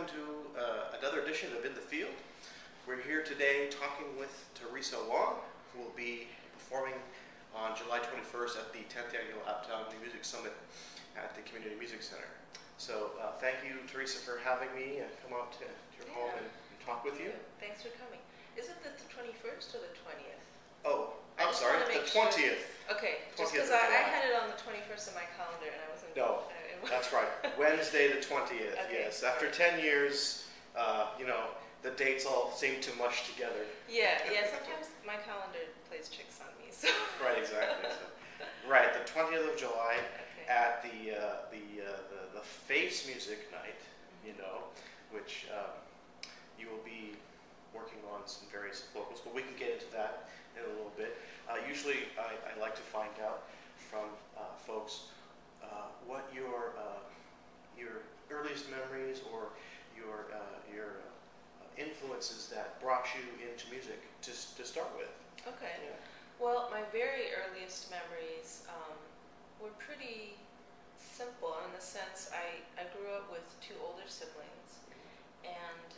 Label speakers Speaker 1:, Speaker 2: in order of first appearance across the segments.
Speaker 1: to another edition of In the Field. We're here today talking with Theresa Wong, who will be performing on July 21st at the 10th Annual Outsound New Music Summit at the Community Music Center. So thank you, Theresa, for having me and come out to your home and talk with you.
Speaker 2: Thanks for coming. Is it the 21st or the 20th?
Speaker 1: Oh, I'm sorry, the 20th.
Speaker 2: Sure. Okay, just because I had it on the 21st in my calendar and I wasn't...
Speaker 1: No, that's right. Wednesday the 20th, okay. Yes. After 10 years, the dates all seem to mush together.
Speaker 2: Yeah, sometimes my calendar plays tricks on me. So.
Speaker 1: Right, exactly. Right, the 20th of July at the Face Music Night, which you will be working on some various vocals, but we can get into that in a little bit. Usually I like to find out from folks what your earliest memories or your influences that brought you into music to start with.
Speaker 2: Okay.
Speaker 1: Yeah.
Speaker 2: Well, my very earliest memories were pretty simple in the sense I grew up with two older siblings, and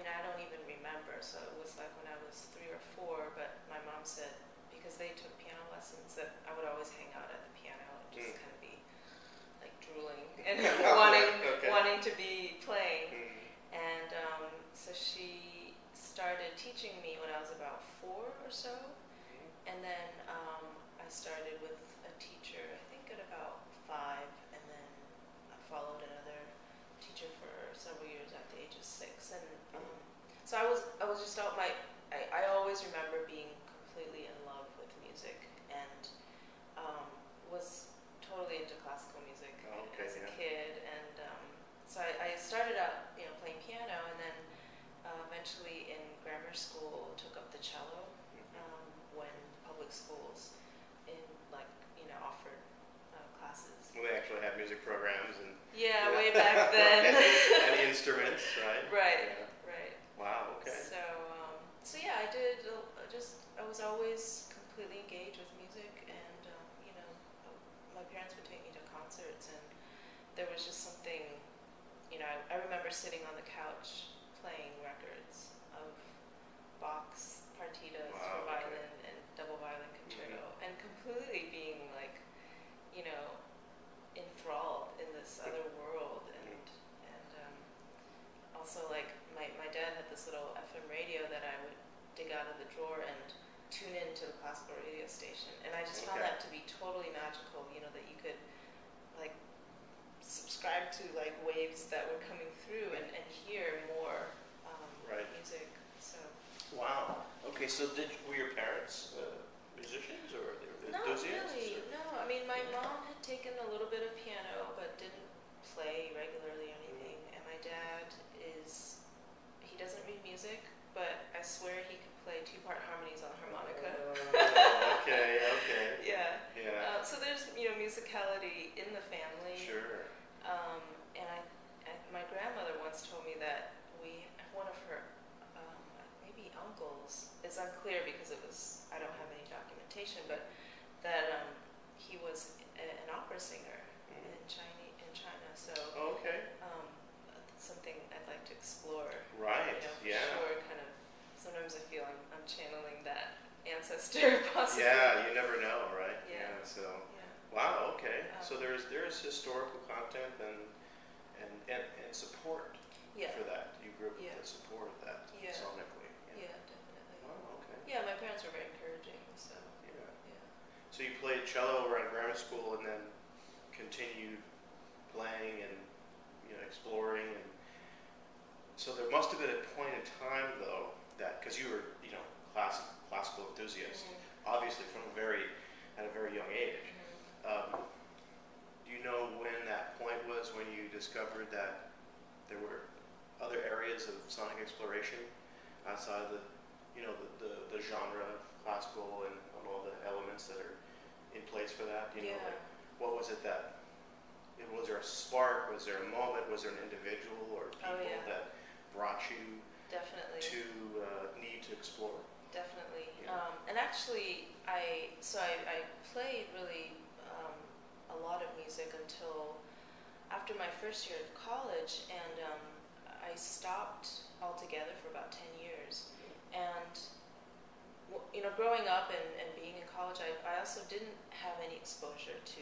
Speaker 2: I don't even remember, so it was like when I was 3 or 4, but my mom said, because they took piano lessons, that I would always hang out at the piano and just kind of be like drooling and wanting to be playing. And so she started teaching me when I was about 4 or so, and then I started with a teacher, I think at about 5, and then I followed another teacher for several years at the age of 6, and so I was just out I always remember being completely in love with music, and was totally into classical music as a kid, and so I started out playing piano, and then eventually in grammar school took up the cello when public schools offered classes.
Speaker 1: Well, they actually had music programs and
Speaker 2: way back then.
Speaker 1: and instruments, right?
Speaker 2: Right.
Speaker 1: Wow. Okay.
Speaker 2: So yeah, I did. I was always completely engaged with music, and my parents would take me to concerts, and there was just something. I remember sitting on the couch playing records of Bach's partitas for violin and double violin concerto, and completely being enthralled in this other world, and also my dad had this little FM radio that I would dig out of the drawer and tune into the classical radio station, and I just found that to be totally magical. That you could subscribe to waves that were coming through and hear more music. So.
Speaker 1: Wow. Okay. So were your parents musicians or enthusiasts?
Speaker 2: Not really. No. My mom had taken a little bit of piano but didn't play regularly or anything. And my dad he doesn't read music, but I swear he could play 2-part harmonies on a harmonica.
Speaker 1: Okay.
Speaker 2: Yeah. So there's musicality in the family.
Speaker 1: Sure.
Speaker 2: And my grandmother once told me that one of her maybe uncles, it's unclear because I don't have any documentation, but that he was an opera singer in China. So something I'd like to explore.
Speaker 1: Right.
Speaker 2: Sure. Kind of. Sometimes I feel I'm channeling that ancestor possibly.
Speaker 1: Yeah, you never know, right?
Speaker 2: Yeah.
Speaker 1: Wow. Okay. So there's historical content and support for that. You grew up with the support of that sonically.
Speaker 2: Yeah, definitely.
Speaker 1: Wow. Okay.
Speaker 2: Yeah, my parents were very encouraging. So.
Speaker 1: Yeah. So you played cello around grammar school and then continued playing and exploring, and so there must have been a point in time though that, because you were classical enthusiast, obviously at a very young age. Do you know when that point was when you discovered that there were other areas of sonic exploration outside of the genre of classical and all the elements that are in place for that? What was it that? Was there a spark? Was there a moment? Was there an individual or people that brought you to need to explore?
Speaker 2: Definitely. And actually, I played really a lot of music until after my first year of college, and I stopped altogether for about 10 years. And growing up and being in college, I also didn't have any exposure to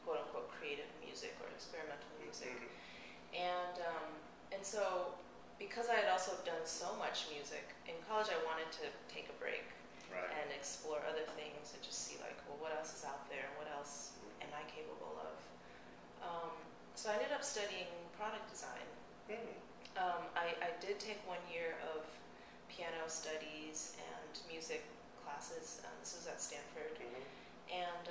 Speaker 2: quote-unquote creative music or experimental music. And so because I had also done so much music, in college I wanted to take a break and explore other things and just see like, well, what else is out there and what else am I capable of? So I ended up studying product design. I did take 1 year of piano studies and music classes. This was at Stanford. And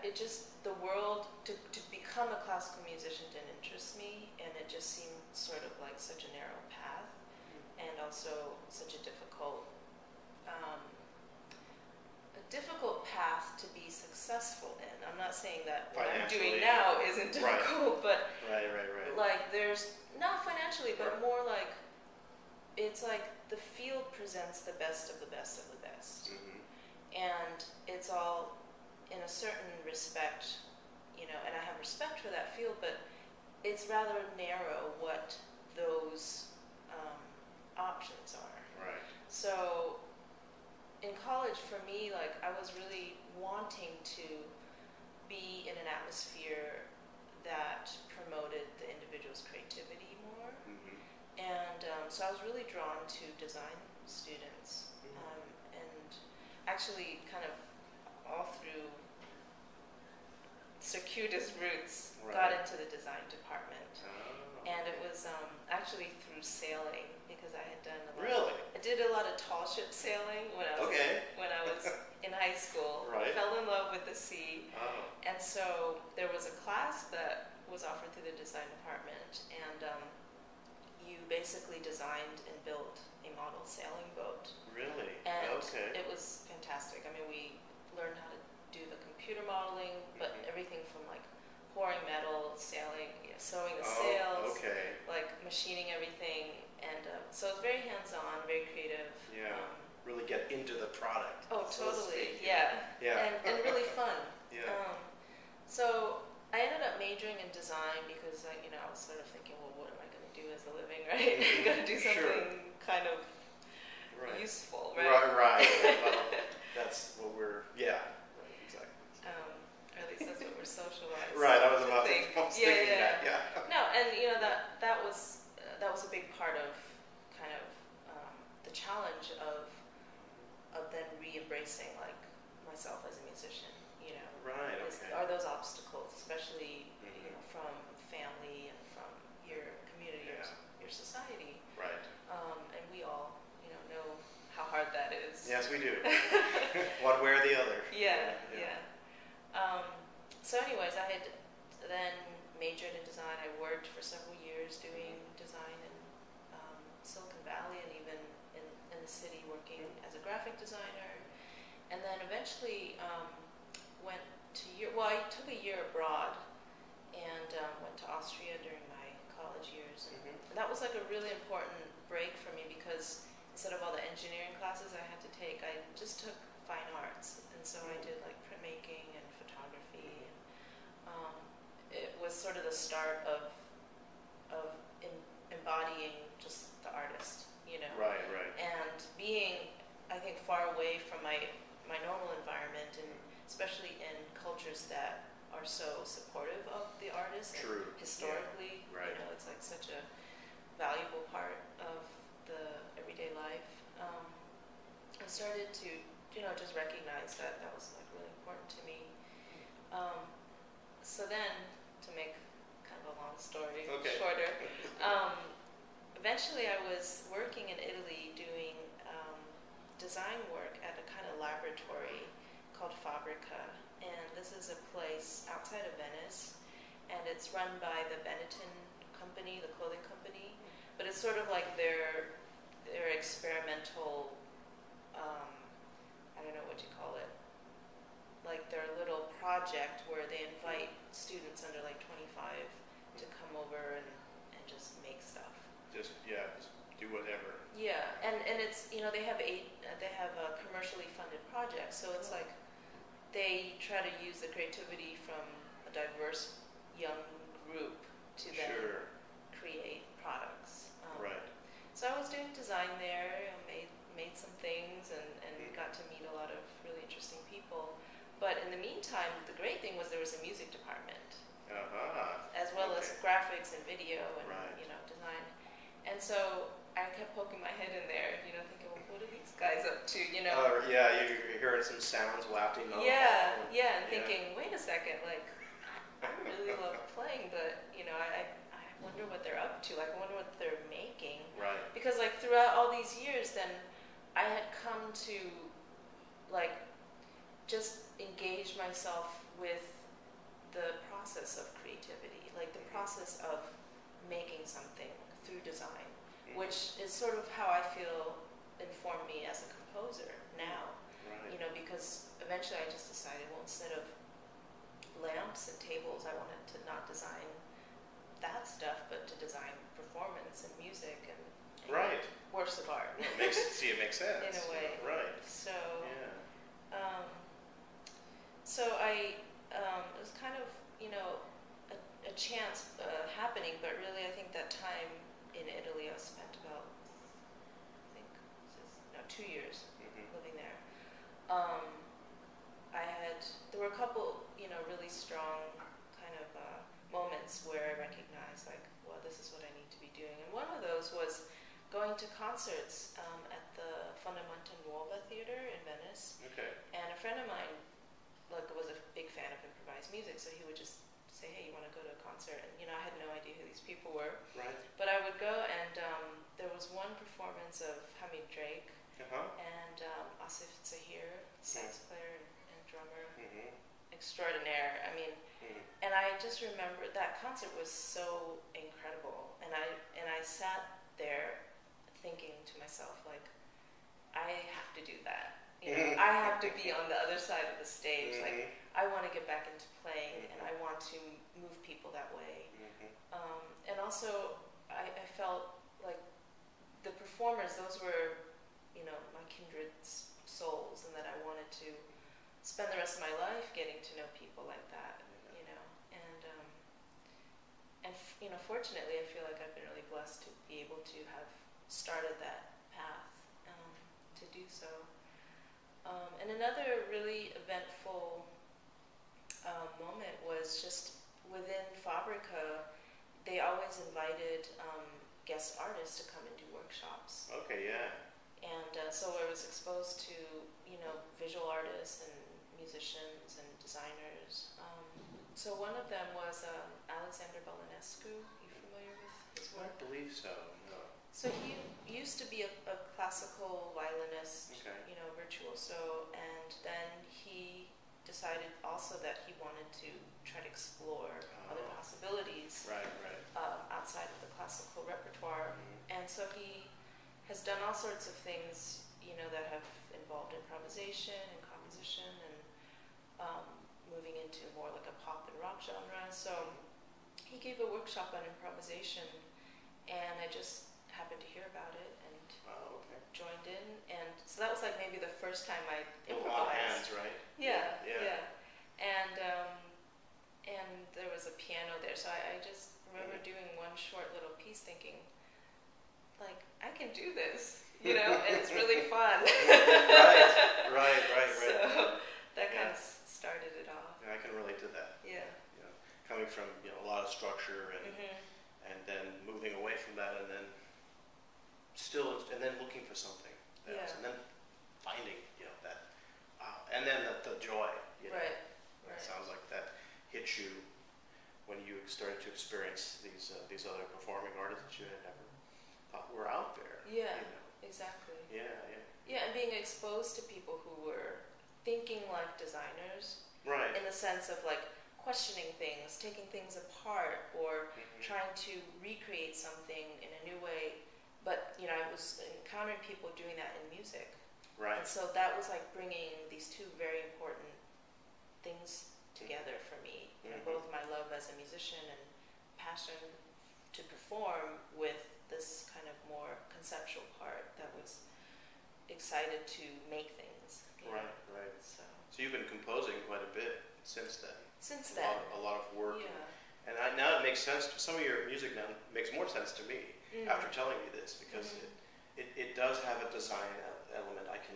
Speaker 2: it just, the world, to become a classical musician didn't interest me, and it just seemed sort of like such a narrow path, and also such a difficult path to be successful in. I'm not saying that what I'm doing now isn't difficult, but like there's, not financially, but more like, it's like the field presents the best of the best of the best. And it's all, in a certain respect, and I have respect for that field, but it's rather narrow what those options are. So in college, for me, like I was really wanting to be in an atmosphere that promoted the individual's creativity more. And so I was really drawn to design students, and actually kind of all through circuitous routes got into the design department. And it was actually through sailing, because I had done a lot. I did a lot of tall ship sailing when I was in high school. Fell in love with the sea. And so there was a class that was offered through the design department, and you basically designed and built a model sailing boat. And it was fantastic. I mean, we learned how to do the computer modeling, but everything from like pouring metal, sailing, sewing the sails, like machining everything, and so it's very hands-on, very creative.
Speaker 1: Really get into the product.
Speaker 2: Oh, totally. And really fun. So I ended up majoring in design because I was sort of thinking, well, what am I going to do as a living, right? I got to do something kind of useful, right?
Speaker 1: Well, that's what we're exactly.
Speaker 2: Or at least that's what we're socialized.
Speaker 1: I was about to think that. No,
Speaker 2: and that was a big part of kind of the challenge of then re-embracing like myself as a musician. Are those obstacles, especially from family and from your community, your society, and we all know how hard that is.
Speaker 1: Yes, we do. One way or the other.
Speaker 2: So anyways, I had then majored in design. I worked for several years doing design in Silicon Valley and even in the city, working as a graphic designer. And then eventually went to I took a year abroad and went to Austria during my college years. And that was like a really important break for me, because instead of all the engineering classes I had to take, I just took fine arts. And so I did like printmaking and photography. And, it was sort of the start of embodying just the artist, and being, I think, far away from my normal environment, and especially in cultures that are so supportive of the artist. Historically, it's like such a valuable part of the everyday life. I started to, just recognize that was like really important to me. So then, to make kind of a long story shorter, eventually I was working in Italy doing design work at a kind of laboratory called Fabrica, and this is a place outside of Venice, and it's run by the Benetton company, the clothing company, but it's sort of like their experimental, I don't know what you call it, like their little project where they invite students under like 25 to come over and just make stuff.
Speaker 1: Just do whatever.
Speaker 2: And it's, they have a commercially funded project, so it's like they try to use the creativity from a diverse young group to then
Speaker 1: Sure.
Speaker 2: create products.
Speaker 1: Right.
Speaker 2: So I was doing design there, made some things, and got to meet a lot of really interesting people. But in the meantime, the great thing was there was a music department, as well as graphics and video and design. And so I kept poking my head in there, thinking, well, what are these guys up to,
Speaker 1: Yeah, you're hearing some sounds wafting on.
Speaker 2: And thinking, wait a second, like, I really love playing, but, I wonder what they're up to. Like, I wonder what they're making.
Speaker 1: Right.
Speaker 2: Because, like, throughout all these years, then I had come to, like, just engage myself with the process of creativity, like the process of making something through design, which is sort of how I feel informed me as a composer now.
Speaker 1: Right.
Speaker 2: Because eventually I just decided, well, instead of lamps and tables, I wanted to not design that stuff, but to design performance and music and works of art.
Speaker 1: Well, it makes sense.
Speaker 2: In a way.
Speaker 1: Right.
Speaker 2: So,
Speaker 1: so
Speaker 2: I, it was kind of, a chance happening, but really I think that time in Italy I spent about, 2 years living there. There were a couple, really strong kind of moments where I recognized, like, well, this is what I need to be doing. And one of those was going to concerts at the Fondamentale Nuova Theater in Venice.
Speaker 1: Okay.
Speaker 2: And a friend of mine, like, was a big fan of improvised music, so he would just say, hey, you want to go to a concert? And, I had no idea who these people were.
Speaker 1: Right.
Speaker 2: But I would go, and there was one performance of Hamid Drake and Asif Zahir, sax player and drummer extraordinaire. I mean, and I just remember that concert was so incredible. And I sat there thinking to myself, like, I have to do that. I have to be on the other side of the stage. Like, I want to get back into playing, and I want to move people that way. And also, I felt like the performers, those were, my kindred souls, and that I wanted to spend the rest of my life getting to know people like that, And fortunately, I feel like I've been really blessed to be able to have started that path to do so. And another really eventful moment was just within Fabrica, they always invited guest artists to come and do workshops.
Speaker 1: Okay, yeah.
Speaker 2: And so I was exposed to, visual artists and musicians and designers. So one of them was Alexander Balanescu. You familiar with his work?
Speaker 1: I believe so, no.
Speaker 2: So he used to be a classical violinist, virtuoso, and then he decided also that he wanted to try to explore other possibilities outside of the classical repertoire. And so he has done all sorts of things, that have involved improvisation and composition and moving into more like a pop and rock genre. So he gave a workshop on improvisation, and I just happened to hear about it and joined in. And so that was like maybe the first time I improvised.
Speaker 1: All hands, right?
Speaker 2: Yeah. And there was a piano there, so I just remember doing one short little piece thinking, like, I can do this, and it's really fun.
Speaker 1: Right.
Speaker 2: So that kind of started it off.
Speaker 1: Yeah, I can relate to that.
Speaker 2: Yeah.
Speaker 1: Coming from a lot of structure and then moving away from that, and then looking for something else, and then finding that, and then the joy.
Speaker 2: Right.
Speaker 1: It sounds like that hit you when you started to experience these other performing artists that you had never thought were out there.
Speaker 2: Yeah. Exactly.
Speaker 1: Yeah,
Speaker 2: and being exposed to people who were thinking like designers,
Speaker 1: right?
Speaker 2: In the sense of like questioning things, taking things apart, or trying to recreate something in a new way. But I was encountering people doing that in music,
Speaker 1: right?
Speaker 2: And so that was like bringing these two very important things together for me. Both my love as a musician and passion to perform with this kind of more conceptual part that was excited to make things.
Speaker 1: Right. So you've been composing quite a bit since then.
Speaker 2: Since then.
Speaker 1: A lot of work.
Speaker 2: Yeah.
Speaker 1: And now it makes sense. Some of your music now makes more sense to me after telling me this, because it does have a design element. I can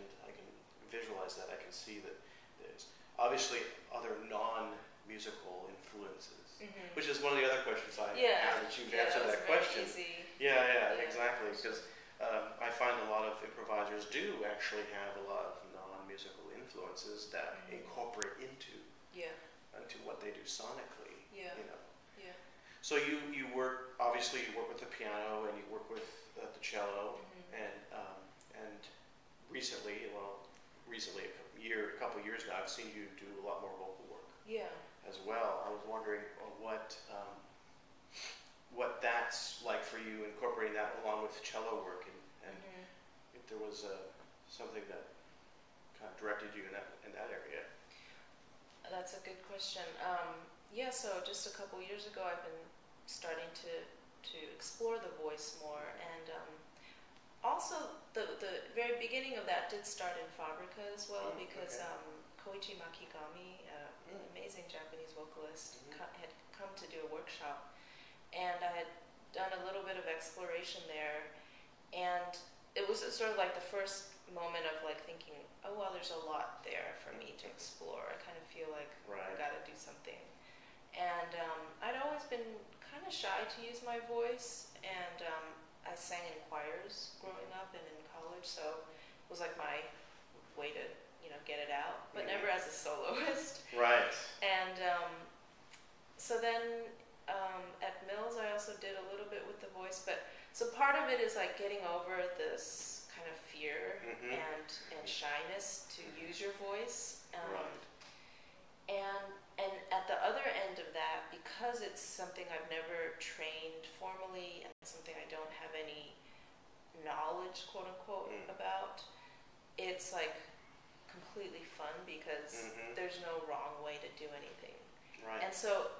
Speaker 1: visualize that. I can see that there's obviously other non-musical influences, which is one of the other questions I had. That you've answered that question.
Speaker 2: Easy.
Speaker 1: Yeah, exactly. Because I find a lot of improvisers do actually have a lot of non-musical influences that incorporate into what they do sonically.
Speaker 2: Yeah.
Speaker 1: You know. Yeah. So you work, obviously you work with the piano and you work with the cello, and recently a couple years now, I've seen you do a lot more vocal work.
Speaker 2: Yeah.
Speaker 1: As well. I was wondering what that's like for you, incorporating that along with cello work, and if there was something that kind of directed you in that area.
Speaker 2: That's a good question. So just a couple years ago, I've been starting to explore the voice more, and also the very beginning of that did start in Fabrica as well, because Koichi Makigami, an amazing Japanese vocalist, had come to do a workshop, and I had done a little bit of exploration there, and it was sort of like the first moment of like thinking, oh well, there's a lot there for me to explore. I kind of feel like I got to do something. And I'd always been kind of shy to use my voice, and I sang in choirs growing up and in college, so it was like my way to, get it out, but never as a soloist.
Speaker 1: Right.
Speaker 2: And so then at Mills, I also did a little bit with the voice, but so part of it is like getting over this kind of fear and shyness to use your voice. And at the other end of that, because it's something I've never trained formally and something I don't have any knowledge, quote unquote, about, it's like completely fun because there's no wrong way to do anything.
Speaker 1: Right.
Speaker 2: And so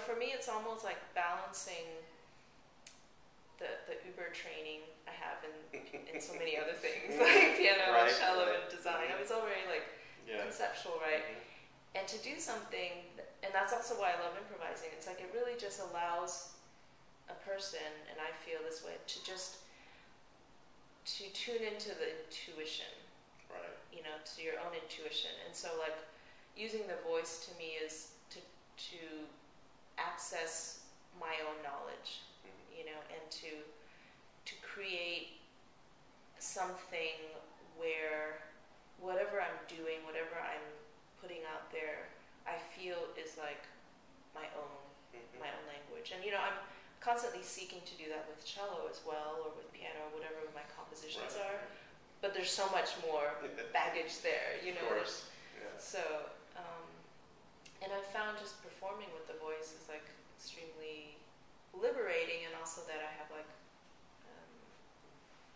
Speaker 2: for me, it's almost like balancing the Uber training I have in so many other things, like piano, cello, and design. I mean, it's all very like conceptual, right? And to do something, and that's also why I love improvising, it's like it really just allows a person, and I feel this way, to tune into the intuition, to your own intuition. And so like using the voice to me is to access my own knowledge, and to create something where whatever I'm doing, whatever I'm putting out there, I feel is like my own language. And I'm constantly seeking to do that with cello as well, or with piano, or whatever my compositions are. But there's so much more baggage there,
Speaker 1: Of course. Yeah.
Speaker 2: So, and I found just performing with the voice is like extremely liberating, and also that I have like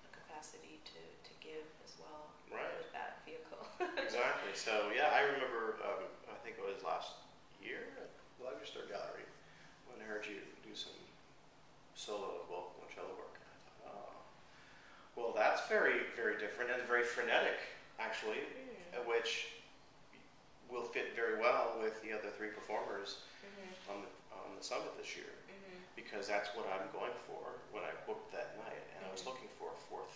Speaker 2: a capacity to give as well with that vehicle.
Speaker 1: Exactly. So I remember, I think it was last year at the Leicester Gallery when I heard you do some solo vocal and cello work. And I thought, well, that's very, very different and very frenetic, actually, which will fit very well with the other three performers on the summit this year, because that's what I'm going for when I booked that night, and I was looking for a fourth,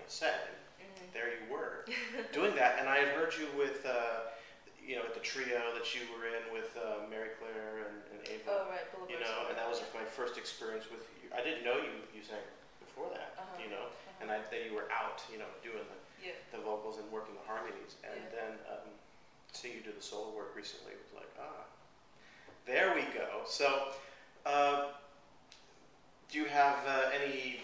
Speaker 1: set. And there you were doing that, and I had heard you with, at the trio that you were in with Mary Claire and Ava.
Speaker 2: Oh, right,
Speaker 1: And that was my first experience with you. I didn't know you sang before that, and then you were out, doing the vocals and working the harmonies, and then seeing you do the solo work recently was like, there we go. So, do you have any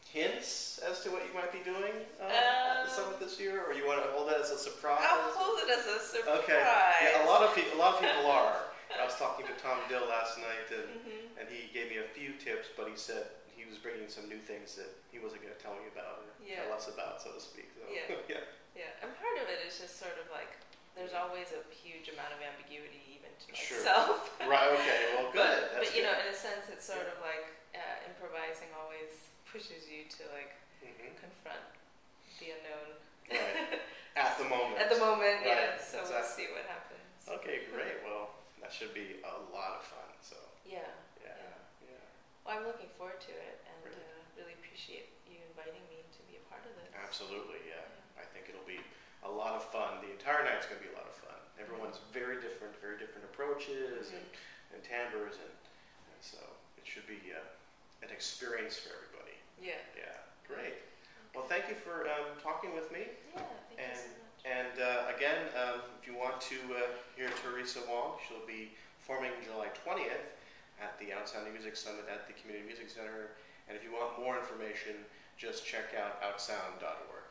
Speaker 1: hints as to what you might be doing at the summit this year, or you want to hold it as a surprise?
Speaker 2: I'll hold it as a surprise.
Speaker 1: Okay. Yeah, a lot of people are. I was talking to Tom Dill last night, and he gave me a few tips, but he said he was bringing some new things that he wasn't going to tell me about or tell us about, so to speak. So,
Speaker 2: yeah. And part of it is just sort of like there's always a huge amount of ambiguity even to myself.
Speaker 1: Sure. Right. Okay. Well, good.
Speaker 2: But in a sense, it's sort of like improvising always pushes you to like confront the unknown.
Speaker 1: Right. At the moment.
Speaker 2: At the moment,
Speaker 1: right.
Speaker 2: So exactly. We'll see what happens.
Speaker 1: Okay, great. Well, that should be a lot of fun. So
Speaker 2: Yeah.
Speaker 1: Yeah, yeah.
Speaker 2: Well, I'm looking forward to it, and
Speaker 1: Great.
Speaker 2: really appreciate you inviting me to be a part of this.
Speaker 1: Absolutely, yeah. I think it'll be a lot of fun. The entire night's going to be a lot of fun. Everyone's very different approaches and timbres, and so it should be an experience for everybody.
Speaker 2: Yeah.
Speaker 1: Yeah, great. Well, thank you for talking with me.
Speaker 2: Yeah, thank you so much.
Speaker 1: And again, if you want to hear Theresa Wong, she'll be performing July 20th at the Outsound New Music Summit at the Community Music Center. And if you want more information, just check out outsound.org.